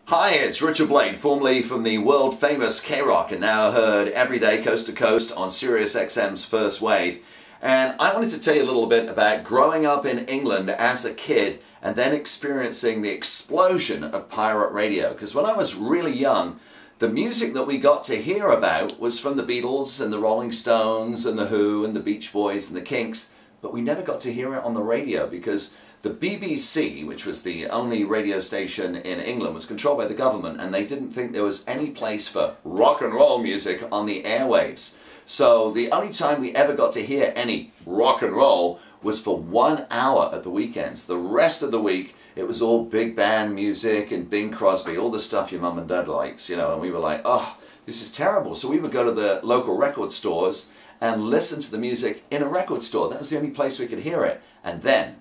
Hi, it's Richard Blade, formerly from the world famous K-Rock and now heard every day coast to coast on Sirius XM's First Wave. And I wanted to tell you a little bit about growing up in England as a kid and then experiencing the explosion of pirate radio. Because when I was really young, the music that we got to hear about was from the Beatles and the Rolling Stones and the Who and the Beach Boys and the Kinks, but we never got to hear it on the radio because the BBC, which was the only radio station in England, was controlled by the government, and they didn't think there was any place for rock and roll music on the airwaves. So the only time we ever got to hear any rock and roll was for 1 hour at the weekends. The rest of the week it was all big band music and Bing Crosby, all the stuff your mum and dad likes, you know, and we were like, oh, this is terrible. So we would go to the local record stores and listen to the music in a record store. That was the only place we could hear it. And then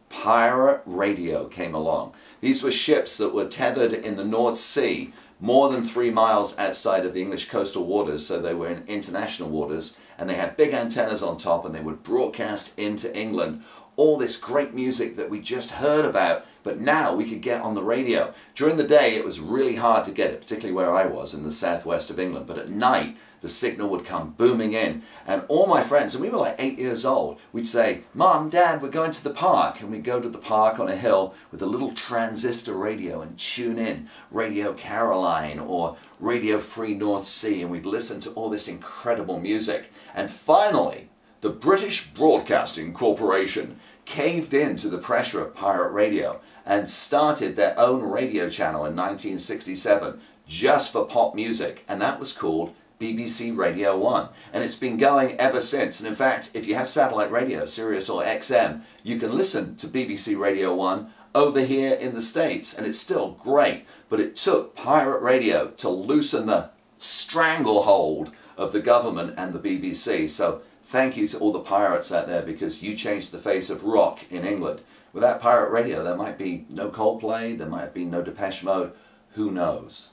pirate radio came along. These were ships that were tethered in the North Sea, more than 3 miles outside of the English coastal waters, so they were in international waters, and they had big antennas on top, and they would broadcast into England all this great music that we just heard about, but now we could get on the radio. During the day it was really hard to get it, particularly where I was in the southwest of England, but at night the signal would come booming in, and all my friends, and we were like 8 years old, we'd say, Mom, Dad, we're going to the park, and we'd go to the park on a hill with a little transistor radio and tune in Radio Caroline or Radio Free North Sea, and we'd listen to all this incredible music. And finally, the British Broadcasting Corporation caved in to the pressure of pirate radio and started their own radio channel in 1967 just for pop music, and that was called BBC Radio 1, and it's been going ever since. And in fact, if you have satellite radio, Sirius or XM, you can listen to BBC Radio 1 over here in the States, and it's still great. But it took pirate radio to loosen the stranglehold of the government and the BBC. So thank you to all the pirates out there, because you changed the face of rock in England. Without pirate radio, there might be no Coldplay, there might have been no Depeche Mode, who knows.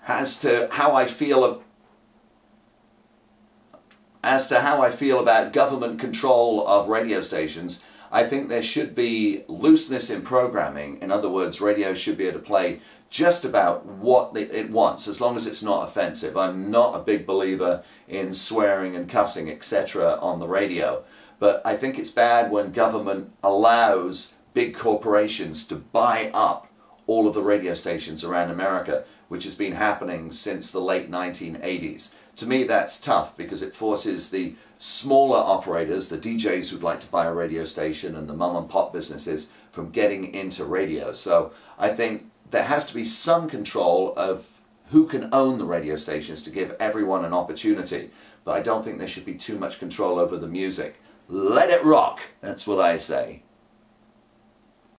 As to how I feel about government control of radio stations, I think there should be looseness in programming. In other words, radio should be able to play just about what it wants, as long as it's not offensive. I'm not a big believer in swearing and cussing, etc. on the radio, but I think it's bad when government allows big corporations to buy up all of the radio stations around America, which has been happening since the late 1980s. To me, that's tough, because it forces the smaller operators, the DJs who'd like to buy a radio station and the mom and pop businesses, from getting into radio. So I think there has to be some control of who can own the radio stations to give everyone an opportunity. But I don't think there should be too much control over the music. Let it rock, that's what I say.